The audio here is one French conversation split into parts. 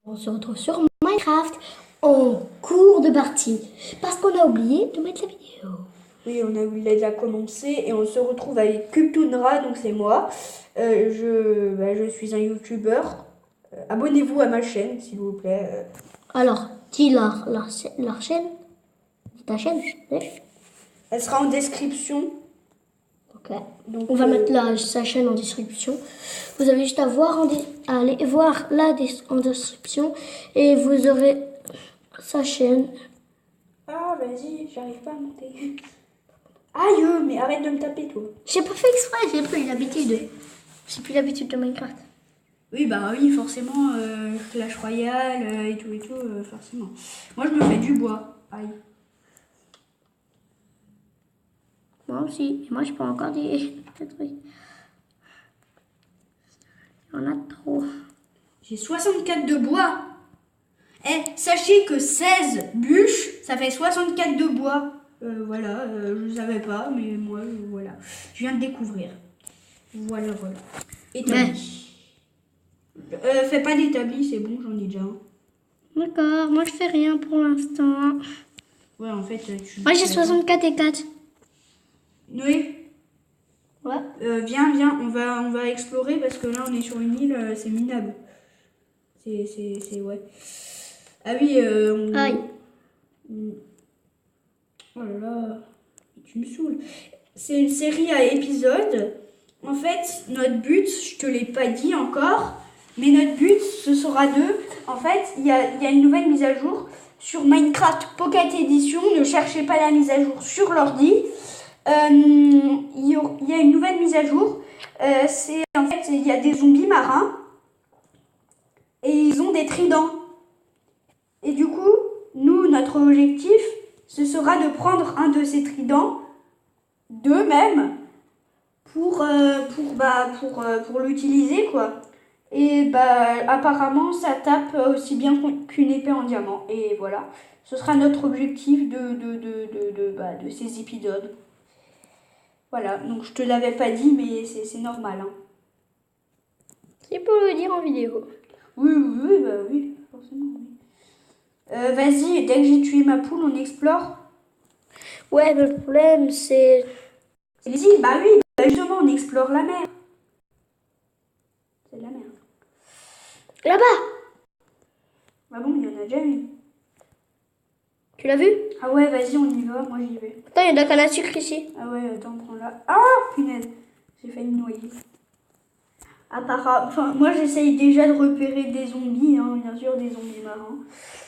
On se retrouve sur Minecraft en cours de partie parce qu'on a oublié de mettre la vidéo. Oui, on a déjà commencé et on se retrouve avec Cubetoonra, donc c'est moi. Je suis un youtubeur. Abonnez-vous à ma chaîne, s'il vous plaît. Alors, dis leur chaîne. Dis ta chaîne. Elle sera en description. Ok. Donc, On va mettre sa chaîne en description. Vous avez juste à aller voir en description et vous aurez sa chaîne. Ah, vas-y, j'arrive pas à monter. Aïe, mais arrête de me taper, toi. J'ai pas fait exprès, j'ai plus l'habitude. J'ai plus l'habitude de Minecraft. Oui, bah oui, forcément, Clash Royale et tout, forcément. Moi, je me fais du bois. Aïe. Moi aussi. Et moi, je peux encore des trucs. Il y en a trop. J'ai 64 de bois. Eh, sachez que 16 bûches, ça fait 64 de bois. Voilà, je ne savais pas, mais moi, voilà. Je viens de découvrir. Voilà. Établi. Fais pas d'établi, c'est bon, j'en ai déjà un. D'accord, moi je fais rien pour l'instant. Ouais, en fait, tu... Moi j'ai 64 et 4. Oui. Ouais. Viens, on va explorer parce que là, on est sur une île, c'est minable. Ouais. Ah oui, Aïe. Oh là là, tu me saoules. C'est une série à épisodes. En fait, notre but, je te l'ai pas dit encore, mais notre but, ce sera En fait, il y a une nouvelle mise à jour sur Minecraft Pocket Edition. Ne cherchez pas la mise à jour sur l'ordi. Il y a une nouvelle mise à jour. En fait, il y a des zombies marins et ils ont des tridents. Et du coup, nous, notre objectif, ce sera de prendre un de ces tridents d'eux-mêmes pour l'utiliser, quoi. Et apparemment, ça tape aussi bien qu'une épée en diamant. Et voilà, ce sera notre objectif de ces épisodes. Voilà, donc je te l'avais pas dit, mais c'est normal. Hein. C'est pour le dire en vidéo. Oui, forcément, oui. Vas-y, dès que j'ai tué ma poule, on explore. Ouais, mais le problème c'est... Vas-y, bah oui, justement, on explore la mer. C'est de la merde. Là-bas. Ah bon, il y en a déjà une. Tu l'as vu? Ah ouais, vas-y, on y va, moi j'y vais. Attends, il y a de la canne à sucre ici. Ah ouais, attends, prends-la. Ah, punaise, j'ai failli me noyer. Moi j'essaye déjà de repérer des zombies, hein, bien sûr, des zombies marins.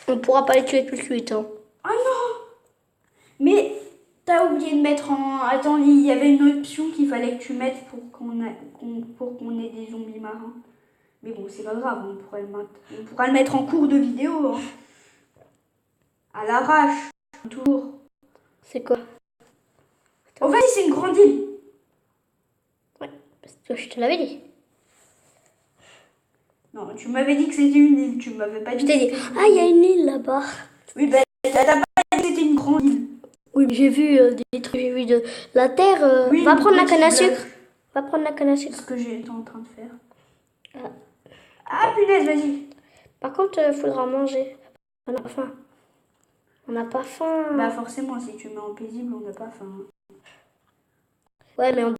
On pourra pas les tuer tout de suite. Hein. Ah non! Mais t'as oublié de mettre en... Attends, il y avait une option qu'il fallait que tu mettes pour qu'on ait des zombies marins. Mais bon, c'est pas grave, on pourra le mettre en cours de vidéo. Hein. À l'arrache, toujours. C'est quoi? En fait, c'est une grande île. Ouais, parce que je te l'avais dit. Non, tu m'avais dit que c'était une île, tu m'avais pas dit. Je t'ai dit, ah, il y a une île là-bas. Oui, ben, t'as pas dit que c'était une grande île. Oui, mais j'ai vu des trucs, j'ai vu de la terre. Oui, va prendre la canne à blague. sucre. Va prendre la canne à sucre. C'est ce que j'étais en train de faire. Ah, punaise, vas-y. Par contre, faudra manger. On n'a pas faim. On n'a pas faim. Bah forcément, si tu mets en paisible, on n'a pas faim. Ouais, mais au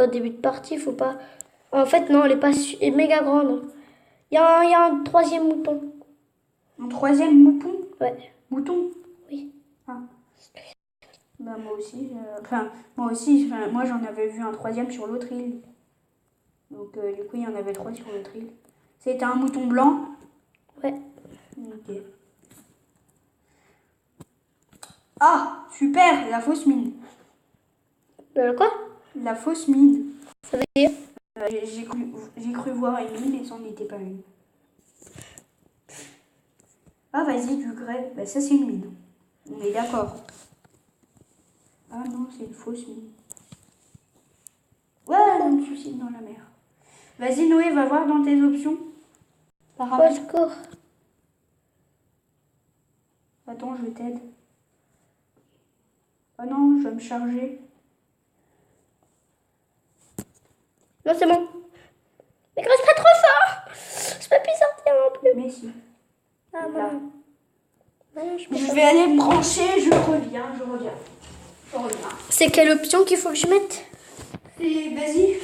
début de partie, faut pas... En fait, non, elle est pas méga grande. Il y a un troisième mouton. Un troisième mouton? Ouais. Mouton? Oui. Ah. Bah moi aussi, moi j'en avais vu un troisième sur l'autre île. Donc du coup, il y en avait 3 sur l'autre île. C'était un mouton blanc? Ouais. Ok. Ah, super, la fausse mine. Quoi? La fausse mine. Ça veut dire? J'ai cru voir une mine, mais ça n'en était pas une. Ah, vas-y, du grès. Bah, ça, c'est une mine. On est d'accord. Ah non, c'est une fausse mine. Ouais, je me suicide dans la mer. Vas-y, Noé, va voir dans tes options. Au secours. Attends, je t'aide. Oh non, je vais me charger. Non, c'est bon. Mais grâce pas trop fort. Je peux plus sortir non plus. Mais si. Ah, Là. voilà. Voilà, je peux Je pas. vais aller me brancher, je reviens. C'est quelle option qu'il faut que je mette? Et vas-y.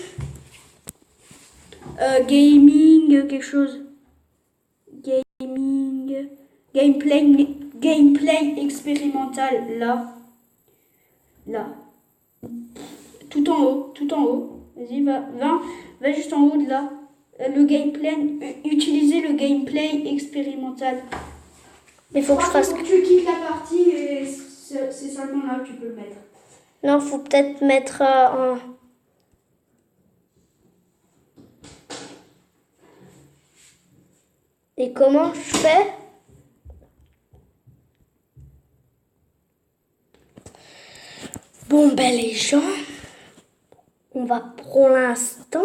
Gaming, quelque chose. Gaming. Gameplay expérimental, là. Là. Tout en haut. Vas-y, va juste en haut de là. Le gameplay, utiliser le gameplay expérimental. Mais il faut que je fasse. Faut que tu quittes la partie et c'est seulement là que tu peux le mettre. Non, faut peut-être mettre un. Et comment je fais? Bon, ben les gens, on va pour l'instant